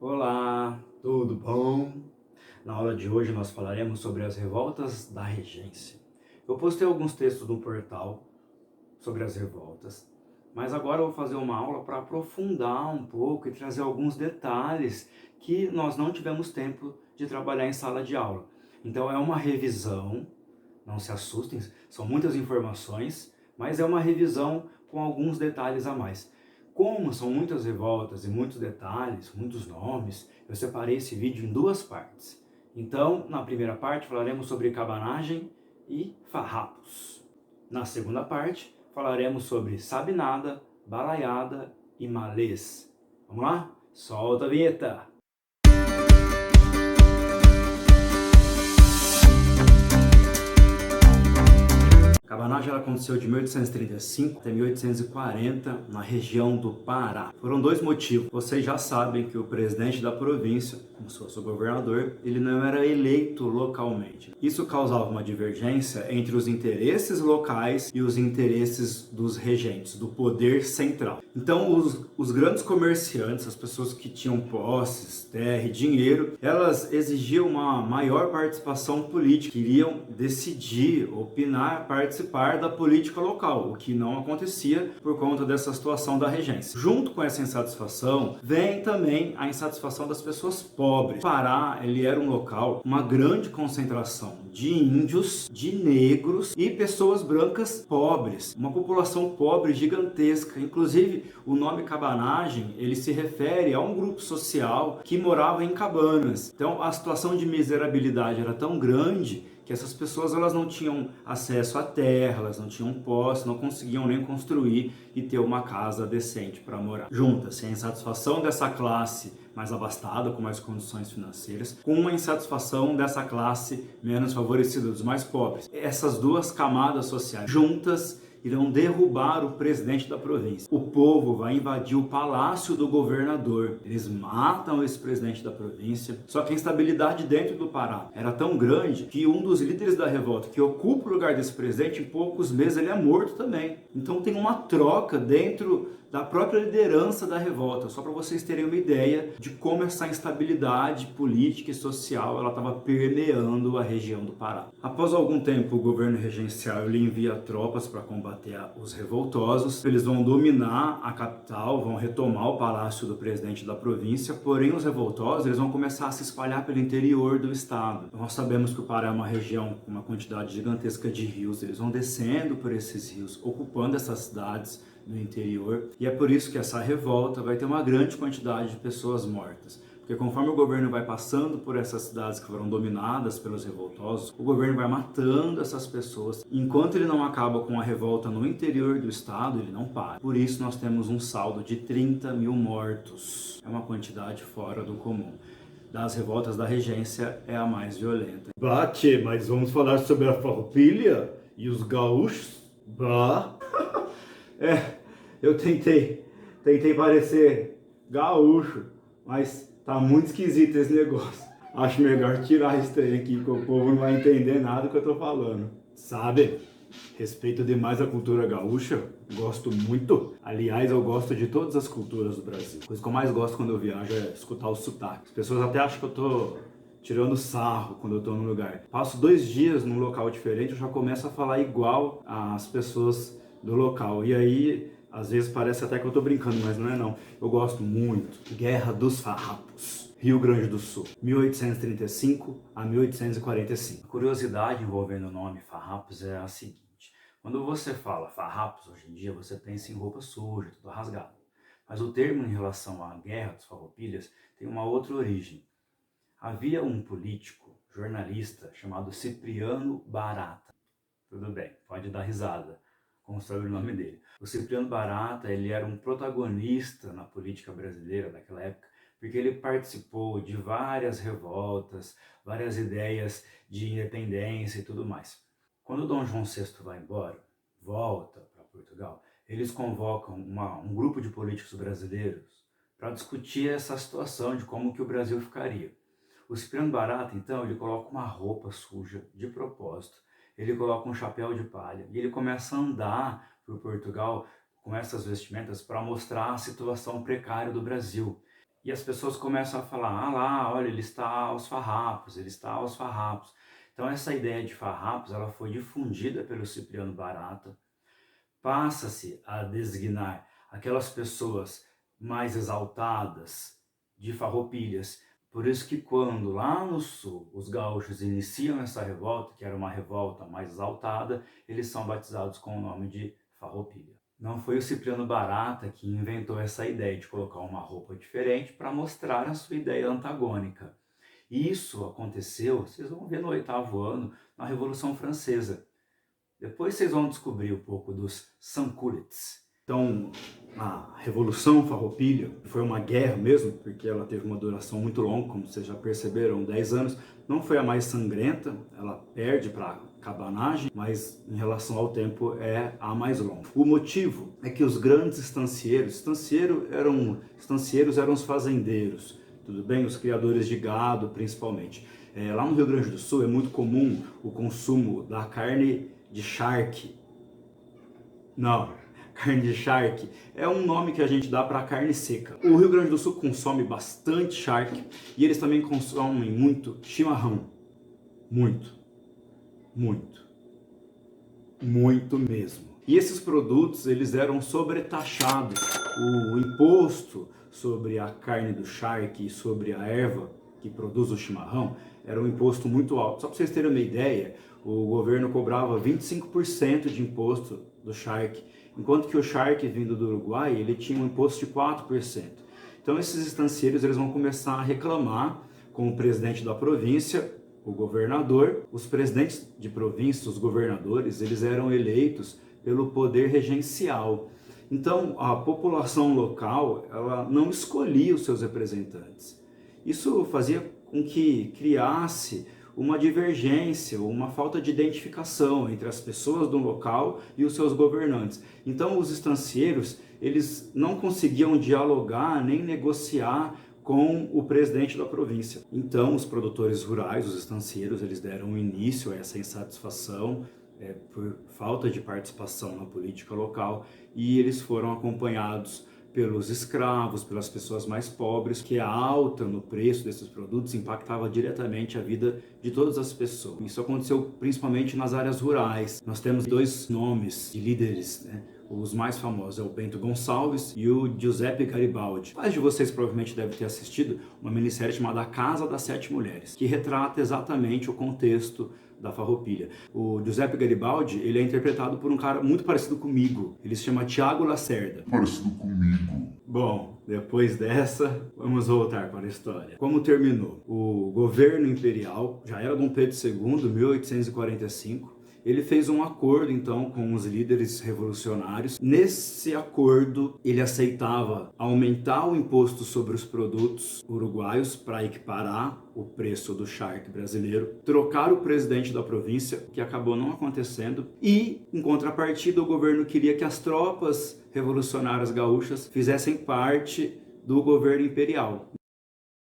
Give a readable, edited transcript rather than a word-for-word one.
Olá, tudo bom? Na aula de hoje nós falaremos sobre as revoltas da regência. Eu postei alguns textos no portal sobre as revoltas, mas agora eu vou fazer uma aula para aprofundar um pouco e trazer alguns detalhes que nós não tivemos tempo de trabalhar em sala de aula. Então é uma revisão, não se assustem, são muitas informações, mas é uma revisão com alguns detalhes a mais. Como são muitas revoltas e muitos detalhes, muitos nomes, eu separei esse vídeo em duas partes. Então, na primeira parte falaremos sobre cabanagem e farrapos. Na segunda parte, falaremos sobre sabinada, balaiada e malês. Vamos lá? Solta a vinheta! A cabanagem aconteceu de 1835 até 1840 na região do Pará. Foram dois motivos. Vocês já sabem que o presidente da província, como se fosse o governador, ele não era eleito localmente. Isso causava uma divergência entre os interesses locais e os interesses dos regentes, do poder central. Então os grandes comerciantes, as pessoas que tinham posses, terra e dinheiro, elas exigiam uma maior participação política, queriam decidir, opinar, participar da política local, o que não acontecia por conta dessa situação da regência. Junto com essa insatisfação, vem também a insatisfação das pessoas pobres. O Pará, ele era um local, uma grande concentração de índios, de negros e pessoas brancas pobres. Uma população pobre gigantesca. Inclusive, o nome cabanagem, ele se refere a um grupo social que morava em cabanas. Então, a situação de miserabilidade era tão grande que essas pessoas elas não tinham acesso à terra, elas não tinham posse, não conseguiam nem construir e ter uma casa decente para morar. Junta-se a insatisfação dessa classe mais abastada, com mais condições financeiras, com uma insatisfação dessa classe menos favorecida, dos mais pobres. Essas duas camadas sociais juntas irão derrubar o presidente da província. O povo vai invadir o palácio do governador. Eles matam esse presidente da província. Só que a instabilidade dentro do Pará era tão grande que um dos líderes da revolta, que ocupa o lugar desse presidente, em poucos meses ele é morto também. Então tem uma troca dentro da própria liderança da revolta, só para vocês terem uma ideia de como essa instabilidade política e social ela estava permeando a região do Pará. Após algum tempo, o governo regencial ele envia tropas para combater os revoltosos. Eles vão dominar a capital, vão retomar o palácio do presidente da província, porém os revoltosos eles vão começar a se espalhar pelo interior do estado. Nós sabemos que o Pará é uma região com uma quantidade gigantesca de rios, eles vão descendo por esses rios, ocupando essas cidades no interior, e é por isso que essa revolta vai ter uma grande quantidade de pessoas mortas. Porque conforme o governo vai passando por essas cidades que foram dominadas pelos revoltosos, o governo vai matando essas pessoas. Enquanto ele não acaba com a revolta no interior do estado, ele não para. Por isso nós temos um saldo de 30 mil mortos. É uma quantidade fora do comum. Das revoltas da regência é a mais violenta. Bate, mas vamos falar sobre a farroupilha e os gaúchos? Bah! Eu tentei parecer gaúcho, mas tá muito esquisito esse negócio. Acho melhor tirar isso aí aqui, porque o povo não vai entender nada do que eu tô falando. Sabe, respeito demais a cultura gaúcha, gosto muito. Aliás, eu gosto de todas as culturas do Brasil. A coisa que eu mais gosto quando eu viajo é escutar o sotaque. As pessoas até acham que eu tô tirando sarro quando eu tô num lugar. Passo 2 dias num local diferente, eu já começo a falar igual às pessoas do local. E aí, às vezes parece até que eu tô brincando, mas não é não. Eu gosto muito. Guerra dos Farrapos, Rio Grande do Sul, 1835 a 1845. A curiosidade envolvendo o nome Farrapos é a seguinte. Quando você fala farrapos hoje em dia, você pensa em roupa suja, tudo rasgado. Mas o termo em relação à Guerra dos Farroupilhas tem uma outra origem. Havia um político, jornalista, chamado Cipriano Barata. Tudo bem, pode dar risada com o sobrenome dele. O Cipriano Barata, ele era um protagonista na política brasileira daquela época, porque ele participou de várias revoltas, várias ideias de independência e tudo mais. Quando Dom João VI vai embora, volta para Portugal, eles convocam um grupo de políticos brasileiros para discutir essa situação de como que o Brasil ficaria. O Cipriano Barata, então, ele coloca uma roupa suja de propósito, ele coloca um chapéu de palha e ele começa a andar por Portugal com essas vestimentas para mostrar a situação precária do Brasil. E as pessoas começam a falar, ah lá, olha, ele está aos farrapos, ele está aos farrapos. Então essa ideia de farrapos, ela foi difundida pelo Cipriano Barata, passa-se a designar aquelas pessoas mais exaltadas de farroupilhas. Por isso que quando lá no sul os gaúchos iniciam essa revolta, que era uma revolta mais exaltada, eles são batizados com o nome de farroupilha. Não foi o Cipriano Barata que inventou essa ideia de colocar uma roupa diferente para mostrar a sua ideia antagônica. Isso aconteceu, vocês vão ver no 8º ano, na Revolução Francesa. Depois vocês vão descobrir um pouco dos sans-culottes. Então, a Revolução Farroupilha foi uma guerra mesmo, porque ela teve uma duração muito longa, como vocês já perceberam, 10 anos. Não foi a mais sangrenta, ela perde para cabanagem, mas em relação ao tempo é a mais longa. O motivo é que os grandes estancieiros eram os fazendeiros, tudo bem? Os criadores de gado, principalmente. Lá no Rio Grande do Sul é muito comum o consumo da carne de charque. Não, carne de charque é um nome que a gente dá para carne seca. O Rio Grande do Sul consome bastante charque e eles também consomem muito chimarrão. Muito mesmo. E esses produtos, eles eram sobretaxados. O imposto sobre a carne do charque e sobre a erva que produz o chimarrão era um imposto muito alto. Só para vocês terem uma ideia, o governo cobrava 25% de imposto do charque, enquanto que o charque vindo do Uruguai, ele tinha um imposto de 4%. Então esses estancieiros, eles vão começar a reclamar com o presidente da província, o governador. Os presidentes de província, os governadores, eles eram eleitos pelo poder regencial. Então a população local, ela não escolhia os seus representantes. Isso fazia com que criasse uma divergência, uma falta de identificação entre as pessoas do local e os seus governantes. Então os estancieiros, eles não conseguiam dialogar nem negociar com o presidente da província. Então os produtores rurais, os estancieiros, eles deram início a essa insatisfação por falta de participação na política local, e eles foram acompanhados pelos escravos, pelas pessoas mais pobres, que a alta no preço desses produtos impactava diretamente a vida de todas as pessoas. Isso aconteceu principalmente nas áreas rurais. Nós temos dois nomes de líderes, os mais famosos é o Bento Gonçalves e o Giuseppe Garibaldi. Vários de vocês provavelmente devem ter assistido uma minissérie chamada A Casa das Sete Mulheres, que retrata exatamente o contexto da Farroupilha. O Giuseppe Garibaldi, ele é interpretado por um cara muito parecido comigo. Ele se chama Tiago Lacerda. Parecido comigo. Bom, depois dessa, vamos voltar para a história. Como terminou? O governo imperial, já era Dom Pedro II, 1845, ele fez um acordo, então, com os líderes revolucionários. Nesse acordo, ele aceitava aumentar o imposto sobre os produtos uruguaios para equiparar o preço do charque brasileiro, trocar o presidente da província, que acabou não acontecendo, e, em contrapartida, o governo queria que as tropas revolucionárias gaúchas fizessem parte do governo imperial.